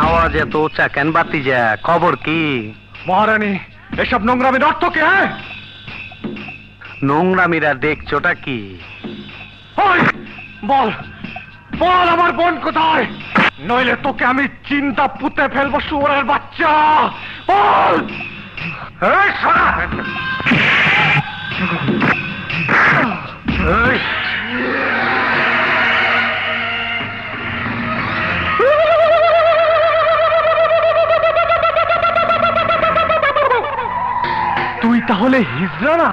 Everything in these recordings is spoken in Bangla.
আওয়াজ এত উঁচা কেন বাতি যা? খবর কি? মহারানী, এসব নোংরামির অর্থ কি? হ্যাঁ, নোংরামিরা দেখছোটা কি? ওই, বল বল আমার বোন কোথায়, নইলে তোকে আমি চিন্তা পুঁতে ফেলবো শুয়োরের বাচ্চা। বল। এই শালা! এই! তুই তাহলে হিজড়া না?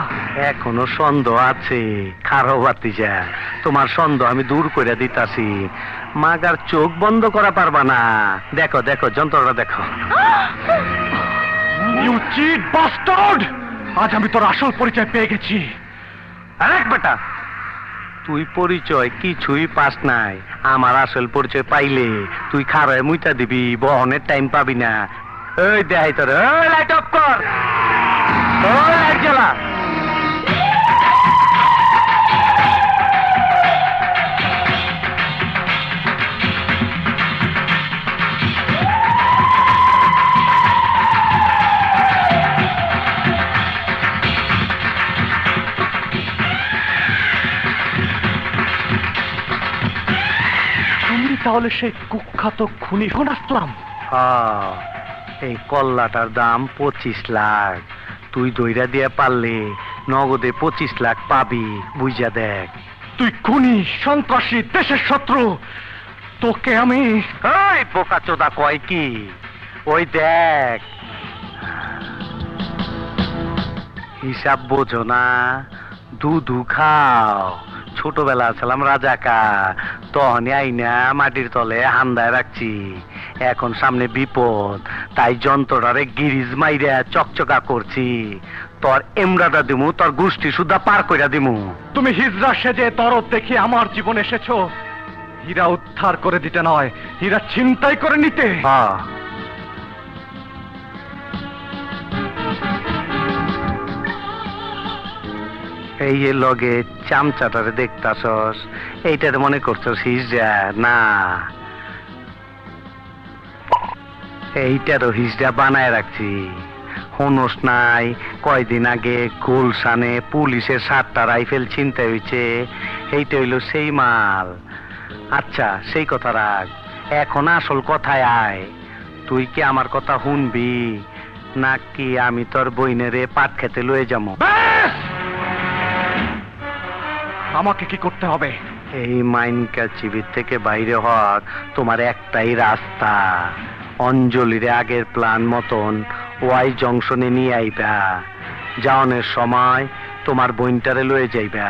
এখনো সন্দেহ আছে। খারো বাতিজা, তোমার সন্দেহ আমি দূর করে দিতাছি। মাগার চোখ বন্ধ করা পারবা না। দেখো দেখো, যন্ত্রটা দেখো। You cheat bastard! আজ আমি তোর আসল পরিচয় পেয়ে গেছি। আরেক বেটা, তুই পরিচয় কিছুই পাস নাই। আমার আসল পরিচয় পাইলে তুই খারায় মুইতা দিবি, বহনের টাইম পাবি না। এই দেখাই তোর, এই লাইট অফ কর, ওই লাইট জ্বালা। তুমি তাহলে সেই কুখ্যাত খুনি হন আসলাম? হ্যাঁ, এই কল্লাটার দাম 25 লাখ। তুই দইরা দিয়ে পারলে নগদে 25 লাখ পাবি, বুঝা দেখ। তুই খুনি, সন্ত্রাসী, দেশের শত্রু। তোকে আমি... ওই বোকা চোদা কয় কি? ওই দেখ, হিসাব বোঝো না, দুধু খাও। ছোটবেলা ছিলাম রাজাকার, তখনই আইনা মাটির তলে হান্দায় রাখছি। এখন সামনে বিপদ, তাই যন্ত্রটারে গিরিজ মাইরা চকচকা করছি। তোর এমরাটা দিমু, তোর গোষ্ঠী সুদ্ধা পার কইরা দিমু। তুমি হিজড়া সেজে দরদ দেখি আমার জীবনে এসেছো হীরা উদ্ধার করে দিতে নয়, হীরা ছিনতাই করে নিতে। হ্যাঁ, এই যে লগে চামচাটারে দেখতাছস, এইটারে মনে করছস হিজড়া? না, এইটারও হিজড়া বানায় রাখছি। হনস নাই, কয়দিন আগে গুলশানে পুলিশের 7টা রাইফেল ছিনতাই হয়েছে। এইটা হইল সেই মাল। আচ্ছা, সেই কথা রাখ, এখন আসল কথায় আয়। তুই কি আমার কথা শুনবি, নাকি আমি তোর বইনেরে পাট খেতে লয়ে যাবো? ব্যাস! আমাকে কি করতে হবে? এই মাইনকা চিবির থেকে বাইরে হওয়ার তোমার একটাই রাস্তা। অঞ্জলিরে আগের প্ল্যান মতন ওয়াই জংশনে নিয়ে আইবা। যাওনের সময় তোমার বইনটারে লয়ে যাইবা,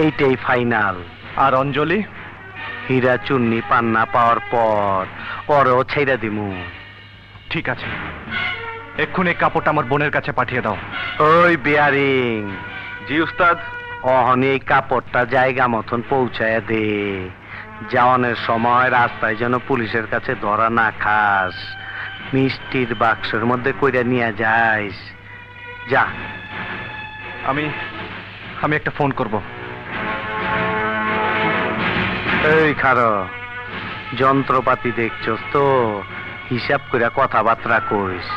এইটাই ফাইনাল। আর অঞ্জলি? হীরা চুন্নি পান্না পাওয়ার পর ওরও ছেড়ে দিমু। ঠিক আছে, এক্ষুনি কাপড়টা আমার বোনের কাছে পাঠিয়ে দাও। ওই বিয়ারিং, জি উস্তাদ। অহন এই কাপড়টা জায়গা মতন পৌঁছায় দে। যাওয়ানের সময় রাস্তায় যেন পুলিশের কাছে ধরা না খাস। মিষ্টির বাক্সের মধ্যে কইরা নিয়ে যাইস। যা। আমি একটা ফোন করব। এই খারো, যন্ত্রপাতি দেখছস তো, হিসাব করে কথাবার্তা কইস।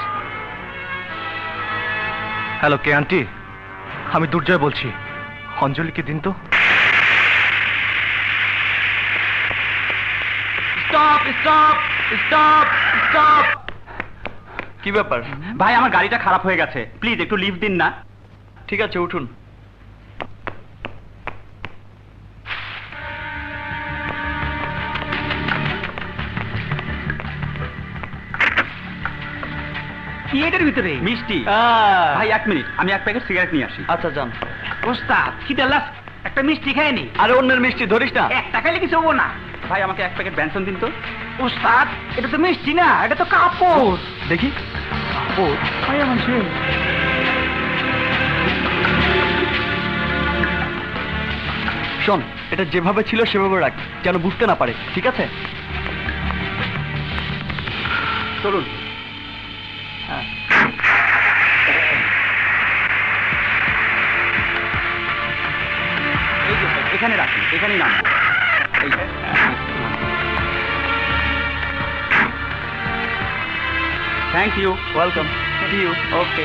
হ্যালো, কে আন্টি? আমি দুর্জয় বলছি। অঞ্জলিকে দিন তো। Stop stop stop stop! কি ব্যাপার ভাই, আমার গাড়িটা খারাপ হয়ে গেছে, প্লিজ একটু লিফট দিন না। ঠিক আছে, উঠুন। কি এটার ভিতরে? মিষ্টি। ভাই 1 মিনিট, আমি 1 প্যাকেট সিগারেট নিয়ে আসি। আচ্ছা যান। ওস্তাদ খিদে লাগছে, একটা মিষ্টি খেয়ে নি। আরে অন্যের মিষ্টি ধরিস না, 1 টাকা খাইলে কিছু হবো না। ভাই আমাকে 1 প্যাকেট ব্যঞ্জন দিন তো। ওস্তাদ, এটা তো মিষ্টি না, এটা তো কাপড়। দেখি কাপড়। ভাই আমার সে শোন, এটা যেভাবে ছিল সেভাবে রাখ, যেন বুঝতে না পারে, ঠিক আছে? চলুন। হ্যাঁ, এই যে এখানে রাখুন, এখানেই নাম। এই thank you welcome see you okay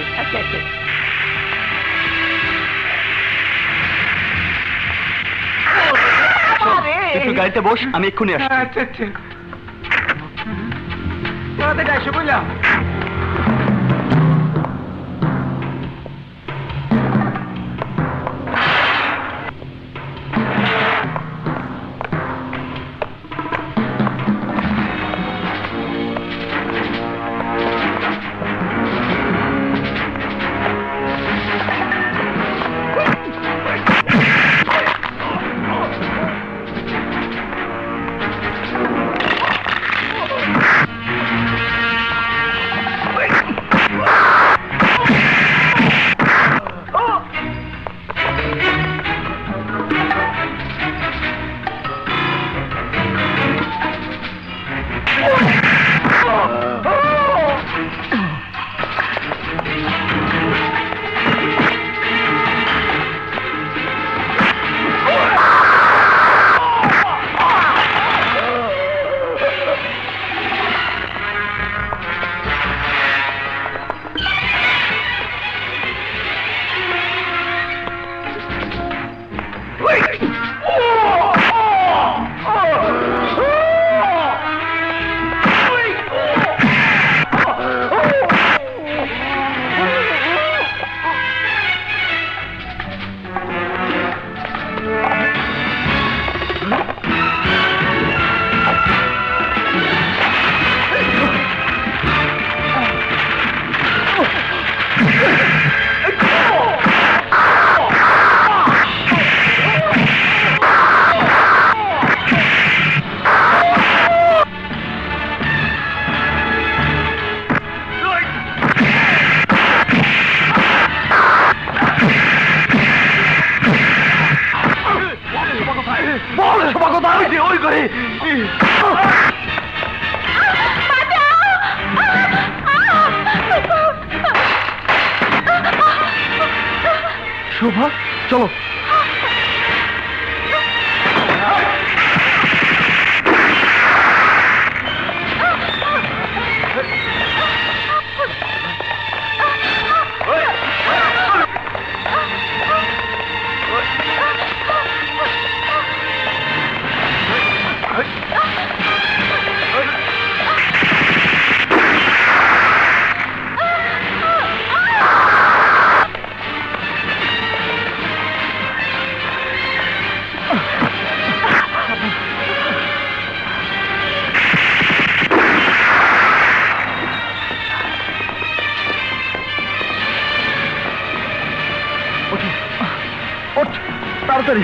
একটু গাড়িতে বস, আমি এক্ষুনি আসছি। আচ্ছা আচ্ছা তোমাদের গাইছো বুঝলাম। বল সবার কথা ওই যে ওই করে শোভা চলো। ওঠ তাড়াতাড়ি।